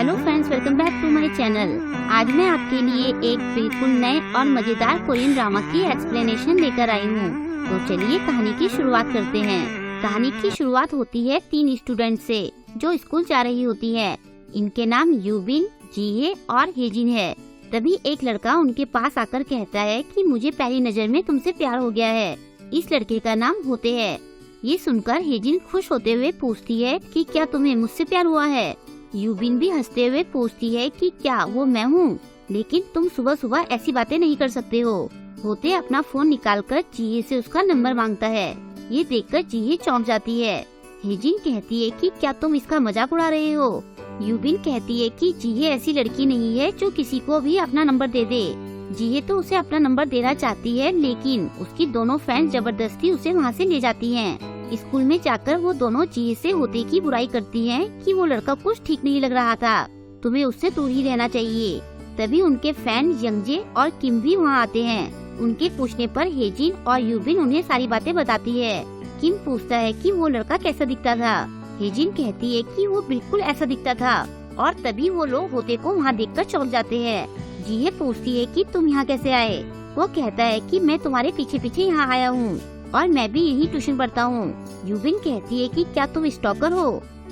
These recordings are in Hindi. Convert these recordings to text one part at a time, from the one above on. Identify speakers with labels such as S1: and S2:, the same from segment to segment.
S1: Hello friends, welcome back to my channel. आज मैं आपके लिए एक बिल्कुल नए और मजेदार कोरियन ड्रामा की एक्सप्लेनेशन लेकर आई हूँ। तो चलिए कहानी की शुरुआत करते हैं। कहानी की शुरुआत होती है 3 स्टूडेंट से जो स्कूल जा रही होती है। इनके नाम यूबिन, जीहे और हेजिन है। तभी एक लड़का उनके पास आकर कहता है कि मुझे पहली नजर में तुमसे प्यार हो गया है। इस लड़के का नाम होते है। ये सुनकर हेजिन खुश होते हुए पूछती है कि क्या तुम्हें मुझसे प्यार हुआ है। यूबिन भी हंसते हुए पूछती है कि क्या वो मैं हूँ, लेकिन तुम सुबह सुबह ऐसी बातें नहीं कर सकते हो। होते अपना फोन निकालकर जीहे से उसका नंबर मांगता है। ये देखकर जीहे चौंक जाती है। हेजिन कहती है कि क्या तुम इसका मजाक उड़ा रहे हो। यूबिन कहती है कि जीहे ऐसी लड़की नहीं है जो किसी को भी अपना नंबर दे दे। जीहे तो उसे अपना नंबर देना चाहती है, लेकिन उसकी दोनों फ्रेंड्स जबरदस्ती उसे वहाँ से ले जाती हैं। स्कूल में जाकर वो दोनों जीहे से होते की बुराई करती हैं कि वो लड़का कुछ ठीक नहीं लग रहा था, तुम्हें उससे दूर ही रहना चाहिए। तभी उनके फैन यंगजे और किम भी वहाँ आते हैं। उनके पूछने पर हेजिन और यूबिन उन्हें सारी बातें बताती है। किम पूछता है कि वो लड़का कैसा दिखता था। हेजिन कहती है कि वो बिल्कुल ऐसा दिखता था, और तभी वो लोग होते को वहाँ देखकर चौंक जाते हैं। जीहे पूछती है कि तुम यहाँ कैसे आए। वो कहता है कि मैं तुम्हारे पीछे पीछे यहाँ आया हूँ और मैं भी यही ट्यूशन पढ़ता हूँ। यूबिन कहती है कि क्या तुम स्टॉकर हो।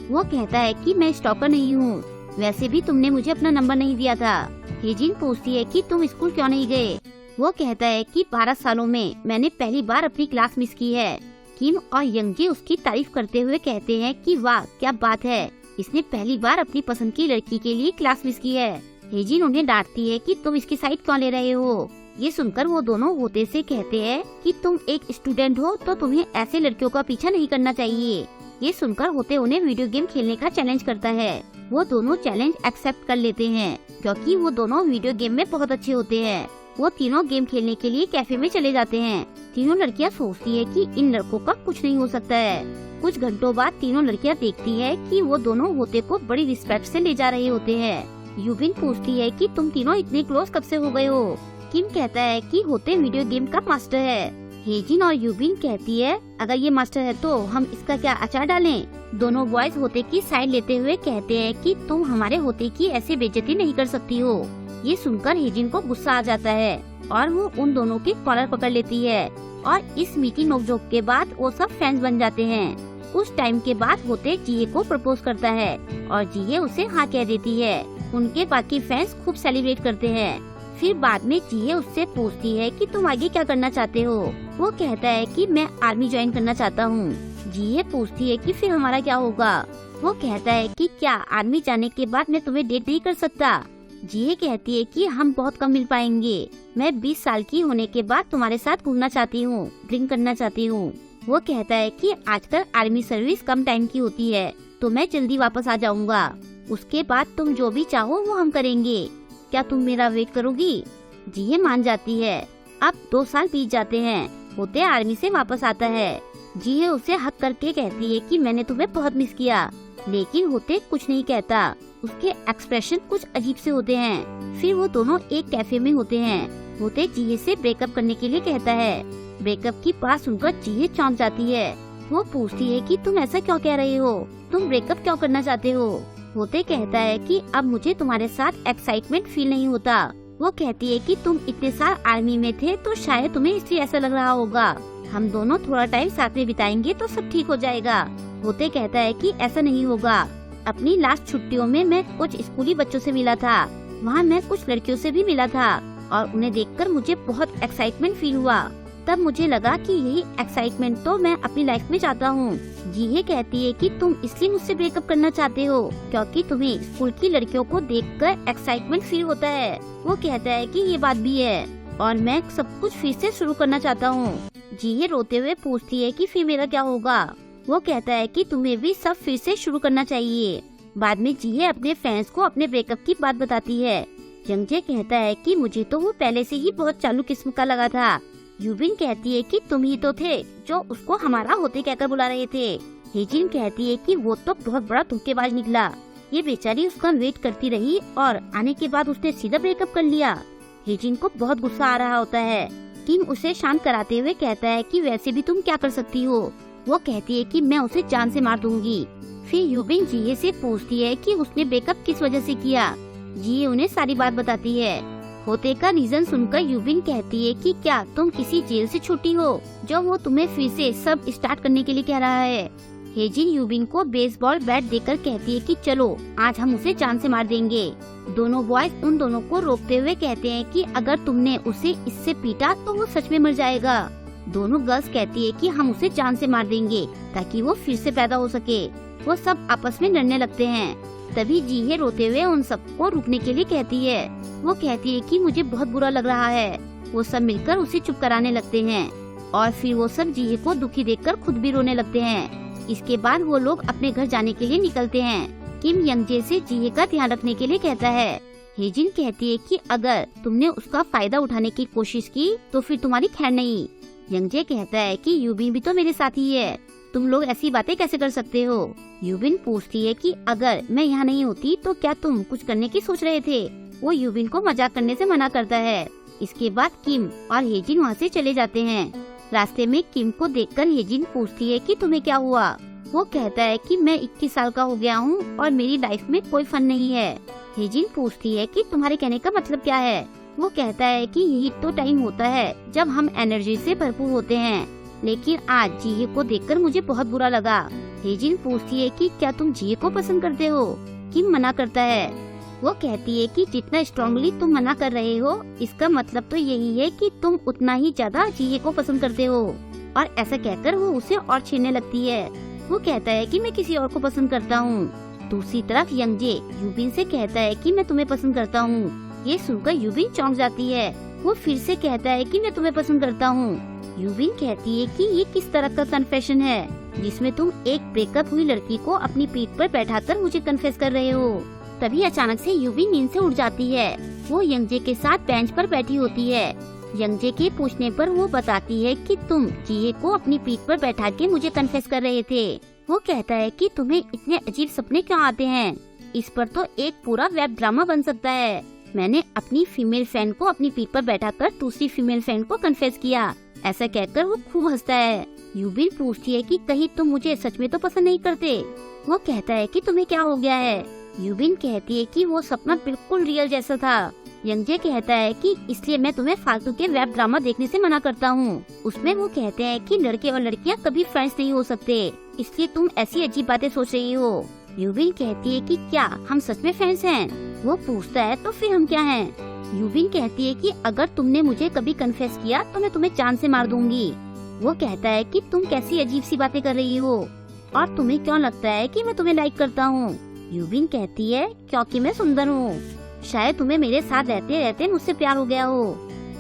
S1: वो कहता है कि मैं स्टॉकर नहीं हूँ, वैसे भी तुमने मुझे अपना नंबर नहीं दिया था। हेजिन पूछती है कि तुम स्कूल क्यों नहीं गए। वो कहता है कि 12 सालों में मैंने पहली बार अपनी क्लास मिस की है। किम और यंगजे उसकी तारीफ करते हुए कहते हैं कि वाह क्या बात है, इसने पहली बार अपनी पसंद की लड़की के लिए क्लास मिस की है। हेजिन उन्हें डांटती है कि तुम इसकी साइड क्यों ले रहे हो। ये सुनकर वो दोनों होते से कहते हैं कि तुम एक स्टूडेंट हो तो तुम्हें ऐसे लड़कियों का पीछा नहीं करना चाहिए। ये सुनकर होते उन्हें वीडियो गेम खेलने का चैलेंज करता है। वो दोनों चैलेंज एक्सेप्ट कर लेते हैं क्योंकि वो दोनों वीडियो गेम में बहुत अच्छे होते हैं। वो तीनों गेम खेलने के लिए कैफे में चले जाते हैं। तीनों लड़कियाँ सोचती है कि इन लड़कों का कुछ नहीं हो सकता है। कुछ घंटों बाद तीनों लड़कियाँ देखती है कि वो दोनों होते को बड़ी रिस्पेक्ट से ले जा रहे होते हैं। यूबिन पूछती है कि तुम तीनों इतने क्लोज कब से हो गए हो। किम कहता है कि होते वीडियो गेम का मास्टर है। हेजिन और यूबिन कहती है अगर ये मास्टर है तो हम इसका क्या अचार डालें। दोनों बॉयज होते की साइड लेते हुए कहते हैं कि तुम हमारे होते की ऐसे बेइज्जती नहीं कर सकती हो। ये सुनकर हेजिन को गुस्सा आ जाता है और वो उन दोनों की कॉलर पकड़ लेती है, और इस मीठी नोकझोंक के बाद वो सब फ्रेंड्स बन जाते हैं। उस टाइम के बाद होते जीहे को प्रपोज करता है और जीहे उसे हाँ कह देती है। उनके बाकी फ्रेंड्स खूब सेलिब्रेट करते हैं। फिर बाद में जीहे उससे पूछती है कि तुम आगे क्या करना चाहते हो। वो कहता है कि मैं आर्मी ज्वाइन करना चाहता हूँ। जीहे पूछती है कि फिर हमारा क्या होगा। वो कहता है कि क्या आर्मी जाने के बाद मैं तुम्हें डेट नहीं कर सकता। जीहे कहती है कि हम बहुत कम मिल पाएंगे। मैं 20 साल की होने के बाद तुम्हारे साथ घूमना चाहती हूँ, ड्रिंक करना चाहती हूँ। वो कहता है कि आजकल आर्मी सर्विस कम टाइम की होती है, तो मैं जल्दी वापस आ जाऊँगा। उसके बाद तुम जो भी चाहो वो हम करेंगे। क्या तुम मेरा वेट करोगी। जीहे मान जाती है। अब 2 साल बीत जाते हैं। होते आर्मी से वापस आता है। जीहे उसे हक करके कहती है कि मैंने तुम्हें बहुत मिस किया, लेकिन होते कुछ नहीं कहता। उसके एक्सप्रेशन कुछ अजीब से होते हैं। फिर वो दोनों एक कैफे में होते हैं। होते जीहे से ब्रेकअप करने के लिए कहता है। ब्रेकअप की बात सुनकर जीहे चौंक जाती है। वो पूछती है कि तुम ऐसा क्यों कह रही हो, तुम ब्रेकअप क्यों करना चाहते हो। होते कहता है कि अब मुझे तुम्हारे साथ एक्साइटमेंट फील नहीं होता। वो कहती है कि तुम इतने साल आर्मी में थे तो शायद तुम्हें इसलिए ऐसा लग रहा होगा। हम दोनों थोड़ा टाइम साथ में बिताएंगे तो सब ठीक हो जाएगा। होते कहता है कि ऐसा नहीं होगा। अपनी लास्ट छुट्टियों में मैं कुछ स्कूली बच्चों से मिला था। वहाँ मैं कुछ लड़कियों से भी मिला था और उन्हें देखकर मुझे बहुत एक्साइटमेंट फील हुआ। तब मुझे लगा कि यही एक्साइटमेंट तो मैं अपनी लाइफ में चाहता हूँ। जीहे कहती है कि तुम इसलिए मुझसे ब्रेकअप करना चाहते हो क्योंकि तुम्हें स्कूल की लड़कियों को देखकर एक्साइटमेंट फील होता है। वो कहता है कि ये बात भी है और मैं सब कुछ फिर से शुरू करना चाहता हूँ। जीहे रोते हुए पूछती है कि फिर मेरा क्या होगा। वो कहता है कि तुम्हें भी सब फिर से शुरू करना चाहिए। बाद में जीहे अपने फ्रेंड्स को अपने ब्रेकअप की बात बताती है। यंगजे कहता है कि मुझे तो वो पहले से ही बहुत चालू किस्म का लगा था। यूबिन कहती है कि तुम ही तो थे जो उसको हमारा होते कहकर बुला रहे थे। हेजिन कहती है कि वो तो बहुत बड़ा धोखेबाज निकला। ये बेचारी उसका वेट करती रही और आने के बाद उसने सीधा ब्रेकअप कर लिया। हेजिन को बहुत गुस्सा आ रहा होता है। किम उसे शांत कराते हुए कहता है कि वैसे भी तुम क्या कर सकती हो। वो कहती है कि मैं उसे जान से मार दूंगी। फिर यूबिन जिये से पूछती है कि उसने ब्रेकअप किस वजह से किया। जिये उन्हें सारी बात बताती है। होते का रीजन सुनकर यूबिन कहती है कि क्या तुम किसी जेल से छुट्टी हो जो वो तुम्हें फिर से सब स्टार्ट करने के लिए कह रहा है। हेजिन यूबिन को बेसबॉल बैट देकर कहती है कि चलो आज हम उसे जान से मार देंगे। दोनों बॉयज उन दोनों को रोकते हुए कहते हैं कि अगर तुमने उसे इससे पीटा तो वो सच में मर जाएगा। दोनों गर्ल्स कहती है कि हम उसे जान से मार देंगे ताकि वो फिर से पैदा हो सके। वो सब आपस में लड़ने लगते हैं। तभी जिये रोते हुए उन सबको रुकने के लिए कहती है। वो कहती है कि मुझे बहुत बुरा लग रहा है। वो सब मिलकर उसे चुप कराने लगते हैं और फिर वो सब जिये को दुखी देखकर खुद भी रोने लगते हैं। इसके बाद वो लोग अपने घर जाने के लिए निकलते हैं। किम यंगजे से जिये का ध्यान रखने के लिए कहता है। हेजिन कहती है कि अगर तुमने उसका फायदा उठाने की कोशिश की तो फिर तुम्हारी खैर नहीं। यंगजे कहता है कि यूबिन भी तो मेरे साथ ही है, तुम लोग ऐसी बातें कैसे कर सकते हो। यूबिन पूछती है कि अगर मैं यहाँ नहीं होती तो क्या तुम कुछ करने की सोच रहे थे। वो यूबिन को मजाक करने से मना करता है। इसके बाद किम और हेजिन वहाँ से चले जाते हैं। रास्ते में किम को देखकर हेजिन पूछती है कि तुम्हें क्या हुआ। वो कहता है कि मैं 21 साल का हो गया हूँ और मेरी लाइफ में कोई फन नहीं है। हेजिन पूछती है कि तुम्हारे कहने का मतलब क्या है। वो कहता है कि यही तो टाइम होता है जब हम एनर्जी से भरपूर होते हैं, लेकिन आज जिये को देखकर मुझे बहुत बुरा लगा। हेजिन पूछती है कि क्या तुम जिये को पसंद करते हो। किम मना करता है। वो कहती है कि जितना स्ट्रांगली तुम मना कर रहे हो इसका मतलब तो यही है कि तुम उतना ही ज्यादा जिये को पसंद करते हो। और ऐसा कहकर वो उसे और छेड़ने लगती है। वो कहता है कि मैं किसी और को पसंद करता हूँ। दूसरी तरफ यंगजे यूबिन से कहता है कि मैं तुम्हें पसंद करता हूँ। ये सुनकर यूबिन चौंक जाती है। वो फिर से कहता है कि मैं तुम्हें पसंद करता हूँ। यूबिन कहती है कि ये किस तरह का कन्फेशन है जिसमें तुम एक ब्रेकअप हुई लड़की को अपनी पीठ पर बैठाकर मुझे कन्फेस कर रहे हो। तभी अचानक से यूबिन नींद से उठ जाती है। वो यंगजे के साथ बेंच पर बैठी होती है। यंगजे के पूछने पर वो बताती है कि तुम जिये को अपनी पीठ पर बैठा के मुझे कन्फेस कर रहे थे। वो कहता है कि तुम्हें इतने अजीब सपने क्यों आते हैं। इस पर तो एक पूरा वेब ड्रामा बन सकता है। मैंने अपनी फीमेल फ्रेंड को अपनी पीठ पर बैठाकर दूसरी फीमेल फ्रेंड को कन्फेस किया। ऐसा कहकर वो खूब हंसता है। यूबिन पूछती है कि कहीं तुम मुझे सच में तो पसंद नहीं करते। वो कहता है कि तुम्हें क्या हो गया है। यूबिन कहती है कि वो सपना बिल्कुल रियल जैसा था। यंगजे कहता है कि इसलिए मैं तुम्हें फालतू के वेब ड्रामा देखने से मना करता हूँ। उसमें वो कहते हैं कि लड़के और लड़कियाँ कभी फ्रेंड्स नहीं हो सकते, इसलिए तुम ऐसी अजीब बातें सोच रही हो। यूबिन कहती है कि क्या हम सच में फ्रेंड्स हैं। वो पूछता है तो फिर हम क्या हैं। यूबिन कहती है कि अगर तुमने मुझे कभी कन्फेस किया तो मैं तुम्हें जान से मार दूंगी। वो कहता है कि तुम कैसी अजीब सी बातें कर रही हो और तुम्हें क्यों लगता है कि मैं तुम्हें लाइक करता हूँ। यूबिन कहती है क्योंकि मैं सुंदर हूँ। शायद तुम्हें मेरे साथ रहते रहते मुझसे प्यार हो गया हो।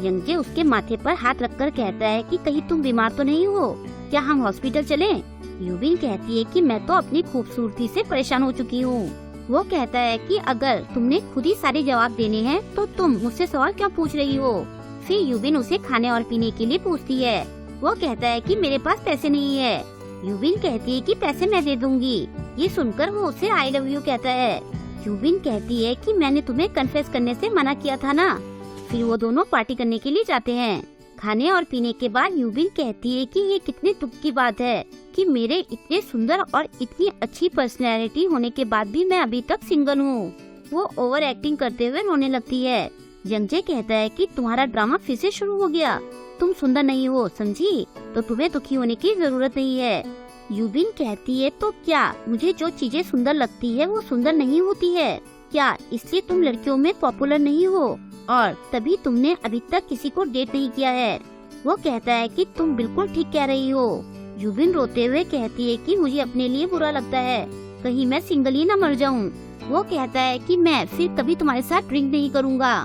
S1: यंगजे उसके माथे पर हाथ रखकर कहता है कि कहीं तुम बीमार तो नहीं हो, क्या हम हॉस्पिटल चलें? यूबिन कहती है कि मैं तो अपनी खूबसूरती से परेशान हो चुकी हूँ। वो कहता है कि अगर तुमने खुद ही सारे जवाब देने हैं तो तुम मुझसे सवाल क्यों पूछ रही हो। फिर यूबिन उसे खाने और पीने के लिए पूछती है। वो कहता है कि मेरे पास पैसे नहीं है। यूबिन कहती है कि पैसे मैं दे दूंगी। ये सुनकर वो उसे आई लव यू कहता है। यूबिन कहती है कि मैंने तुम्हें कन्फेस करने से मना किया था ना। फिर वो दोनों पार्टी करने के लिए जाते हैं। खाने और पीने के बाद यूबिन कहती है कि ये कितने दुख की बात है कि मेरे इतने सुंदर और इतनी अच्छी पर्सनैलिटी होने के बाद भी मैं अभी तक सिंगल हूँ। वो ओवर एक्टिंग करते हुए रोने लगती है। यंगजे कहता है कि तुम्हारा ड्रामा फिर से शुरू हो गया। तुम सुंदर नहीं हो, समझी? तो तुम्हें दुखी होने की जरूरत नहीं है। यूबिन कहती है तो क्या मुझे जो चीजें सुंदर लगती है वो सुंदर नहीं होती है क्या? इसलिए तुम लड़कियों में पॉपुलर नहीं हो और तभी तुमने अभी तक किसी को डेट नहीं किया है। वो कहता है कि तुम बिल्कुल ठीक कह रही हो। यूबिन रोते हुए कहती है कि मुझे अपने लिए बुरा लगता है, कहीं मैं सिंगल ही न मर जाऊं। वो कहता है कि मैं फिर कभी तुम्हारे साथ ड्रिंक नहीं करूँगा।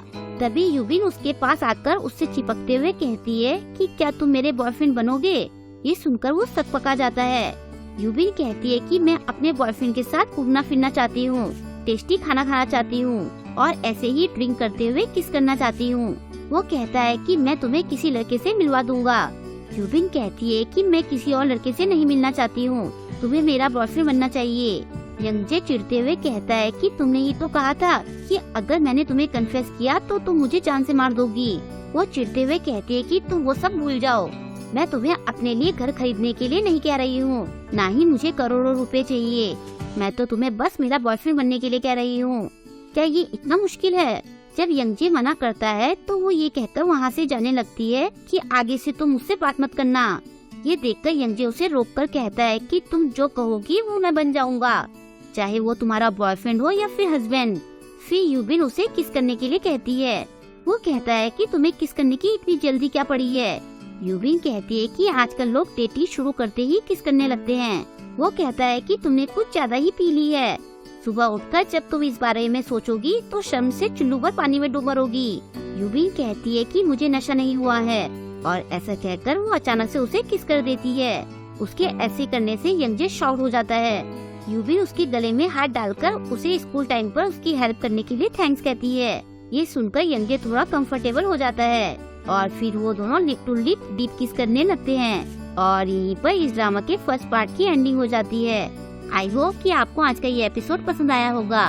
S1: तभी यूबिन उसके पास आकर उससे चिपकते हुए कहती है कि क्या तुम मेरे बॉयफ्रेंड बनोगे? ये सुनकर वो सकपका जाता है। यूबिन कहती है कि मैं अपने बॉयफ्रेंड के साथ घूमना फिरना चाहती हूँ, टेस्टी खाना खाना चाहती हूँ और ऐसे ही ड्रिंक करते हुए किस करना चाहती हूँ। वो कहता है कि मैं तुम्हें किसी लड़के से मिलवा दूंगा। यूबिन कहती है कि मैं किसी और लड़के से नहीं मिलना चाहती हूँ, तुम्हें मेरा बॉयफ्रेंड बनना चाहिए। यंगजे चिढ़ते हुए कहता है कि तुमने ही तो कहा था कि अगर मैंने तुम्हें कन्फेस किया तो तुम मुझे जान से मार दोगी। वो चिढ़ते हुए कहती है कि तुम वो सब भूल जाओ, मैं तुम्हें अपने लिए घर खरीदने के लिए नहीं कह रही हूँ, ना ही मुझे करोड़ों रुपए चाहिए। मैं तो तुम्हें बस मेरा बॉयफ्रेंड बनने के लिए कह रही हूँ। क्या ये इतना मुश्किल है? जब यंगजे मना करता है तो वो ये कहकर वहाँ से जाने लगती है कि आगे से तुम मुझसे बात मत करना। ये देखकर यंगजे उसे रोककर कहता है कि तुम जो कहोगी वो मैं बन जाऊंगा, चाहे वो तुम्हारा बॉयफ्रेंड हो या फिर हस्बैंड। फिर यूबिन उसे किस करने के लिए कहती है। वो कहता है कि तुम्हें किस करने की इतनी जल्दी क्या पड़ी है। यूबिन कहती है कि आजकल लोग डेटिंग शुरू करते ही किस करने लगते हैं। वो कहता है कि तुमने कुछ ज्यादा ही पी ली है। सुबह उठकर जब तुम इस बारे में सोचोगी तो शर्म से चुल्लू भर पानी में डूब मरोगी। यूबिन कहती है कि मुझे नशा नहीं हुआ है, और ऐसा कहकर वो अचानक से उसे किस कर देती है। उसके ऐसे करने से यंगजे शॉक हो जाता है। यूबिन उसके गले में हाथ डालकर उसे स्कूल टाइम पर उसकी हेल्प करने के लिए थैंक्स कहती है। ये सुनकर यंगजे थोड़ा कंफर्टेबल हो जाता है और फिर वो दोनों लिप टू लिप डीप किस करने लगते हैं। और यहीं पर इस ड्रामा के फर्स्ट पार्ट की एंडिंग हो जाती है। आई होप कि आपको आज का ये एपिसोड पसंद आया होगा।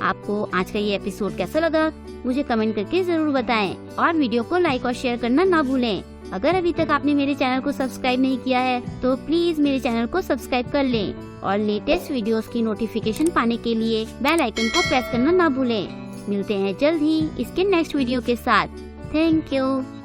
S1: आपको आज का ये एपिसोड कैसा लगा मुझे कमेंट करके जरूर बताएं, और वीडियो को लाइक और शेयर करना ना भूलें। अगर अभी तक आपने मेरे चैनल को सब्सक्राइब नहीं किया है तो प्लीज मेरे चैनल को सब्सक्राइब कर लें, और लेटेस्ट वीडियोस की नोटिफिकेशन पाने के लिए बेल आइकन को प्रेस करना ना भूलें। मिलते हैं जल्द ही इसके नेक्स्ट वीडियो के साथ। Thank you.